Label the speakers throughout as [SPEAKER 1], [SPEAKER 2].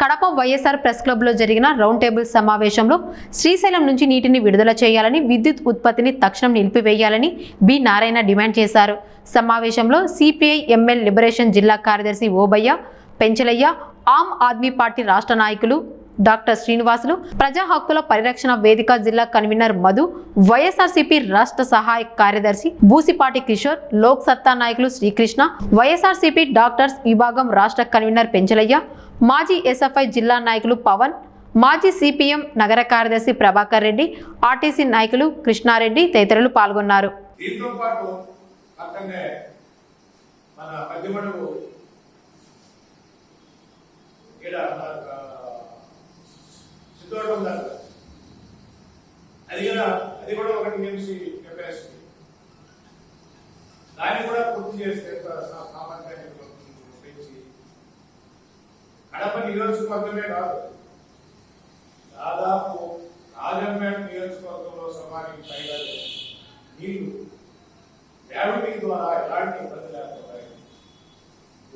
[SPEAKER 1] Kadapa YSR press club లో జరిగిన round table సమావేశంలో శ్రీశైలం నుంచి నీటిని విడుదల చేయాలని, విద్యుత్ ఉత్పత్తిని తక్షణం నిలిపివేయాలని బి నారాయణ డిమాండ్ చేశారు. సమావేశంలో సిపిఐ ఎంఎల్ లిబరేషన్ జిల్లా కార్యదర్శి ఓబయ్య, పెంచలయ్య, ఆమ్ ఆద్మీ పార్టీ రాష్ట్ర నాయకులు డాక్టర్ శ్రీనివాసులు, ప్రజా హక్కుల పరిరక్షణ వేదిక జిల్లా కన్వీనర్ మధు, వైఎస్ఆర్సీపీ రాష్ట్ర సహాయ కార్యదర్శి బూసిపాటి కిషోర్, లోక్ సత్తా నాయకులు శ్రీకృష్ణ, వైఎస్ఆర్సీపీ డాక్టర్స్ విభాగం రాష్ట్ర కన్వీనర్ పెంచలయ్య, మాజీ ఎస్ఎఫ్ఐ జిల్లా నాయకులు పవన్, మాజీ సిపిఎం నగర కార్యదర్శి ప్రభాకర్ రెడ్డి, ఆర్టీసీ నాయకులు కృష్ణారెడ్డి తదితరులు పాల్గొన్నారు.
[SPEAKER 2] అది కూడా ఒక టీఎంసీ కెపాసిటీ, దాన్ని కూడా పూర్తి చేస్తే సామర్థ్యాన్ని పెంచి కడప నియోజకవర్గమే కాదు, దాదాపు రాజంపేట నియోజకవర్గంలో సమానికి పైగా నీళ్లు గ్రావిటీ ద్వారా ఎలాంటి ఇబ్బంది లేకుండా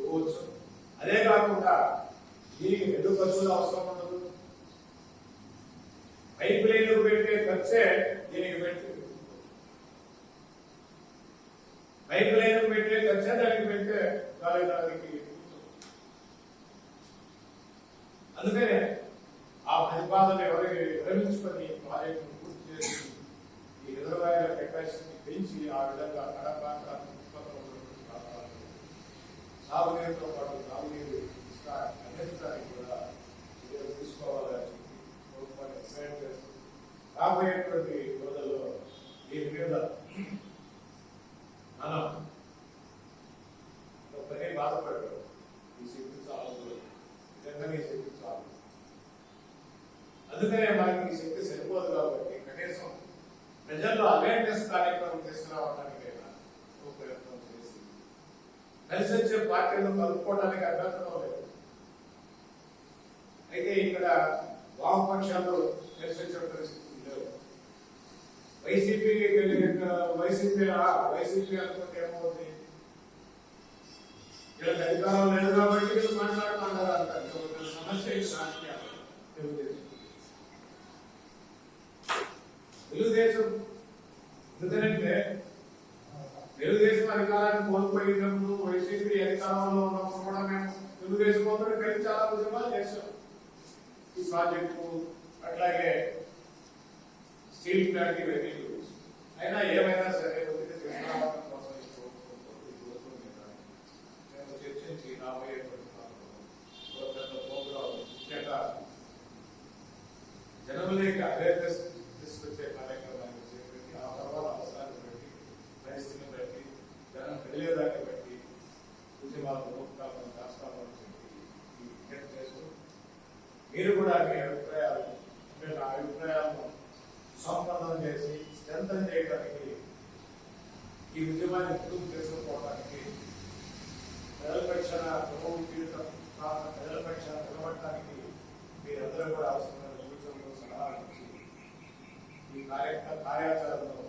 [SPEAKER 2] ఇవ్వచ్చు. అదే కాకుండా దీనికి రెండు ఖర్చులు అవసరం ఉండదు. పైప్ లైన్లు పెట్టే ఖర్చే దీనికి పెడుతుంది. పైప్ లైన్ పెట్టే ఖర్చే దానికి పెడితే దానికి అందుకనే ఆ ప్రతిపాదన ఎవరికి విరమించుకొని ప్రాజెక్టును పూర్తి చేసి ఈ రిజర్వాయర్ల కెపాసిటీని పెంచి ఆ విధంగా కడప సాగునీరుతో పాటు తాగునీరు అందించడానికి కూడా తీసుకోవాలని రాబోయేటువంటి రోజుల్లో దీని మీద మనం ఒక్కరే బాధపడరు. ఈ శక్తి చాలు, నిజంగానే ఈ శక్తి చాలు. అందుకనే మనకి ఈ శక్తి సరిపోదు కాబట్టి కనీసం ప్రజల్లో అవేర్నెస్ కార్యక్రమం తీసుకురావడానికైనా ప్రయత్నం చేసి కలిసి వచ్చే పార్టీలను కలుపుకోవడానికి అభ్యంతరం లేదు. అయితే ఇక్కడ వామపక్షాలు కలిసి వచ్చే పరిస్థితి లేదు. వైసీపీ అనుకుంటే ఏమవుతుంది, వీళ్ళకి అధికారం లేదు కాబట్టి వీళ్ళు మాట్లాడుతున్నారు అంటారు. సమస్య తెలుగుదేశం ఎందుకంటే తెలుగుదేశం అధికారాన్ని కోల్పోయినప్పుడు, వైసీపీ అధికారంలో ఉన్నప్పుడు కూడా మేము తెలుగుదేశంతో కలిసి చాలా ఉద్యమాలు చేశాం. ఈ ప్రాజెక్టు అట్లాగే స్టీల్ ప్లాంట్ ఇవన్నీ అయినా ఏమైనా సరే కోసం మేము చర్చించి రాబోయేటువంటి ముఖ్యంగా జనములకి అవేర్నెస్ తీసుకొచ్చే కార్యక్రమాన్ని చేపట్టి ఆ తర్వాత అవసరాన్ని బట్టి, పరిస్థితిని బట్టి, జనం వెళ్ళేదాన్ని బట్టి ఉద్యమాలు రూపకాలను రాష్ట్రాలను చెప్పి విజ్ఞప్తి చేస్తూ మీరు కూడా మీ అభిప్రాయాలు నా అభిప్రాయాలను సంపన్నం చేసి స్ట్రెంథన్ చేయడానికి, ఈ ఉద్యమాన్ని ముందుకు తీసుకుపోవడానికి, ప్రజల పక్షాన ప్రజల పక్షాన నిలబడటానికి మీరందరూ కూడా అవసరమైన సూచనలు, సలహాలు ఇచ్చి ఈ కార్యాచరణలో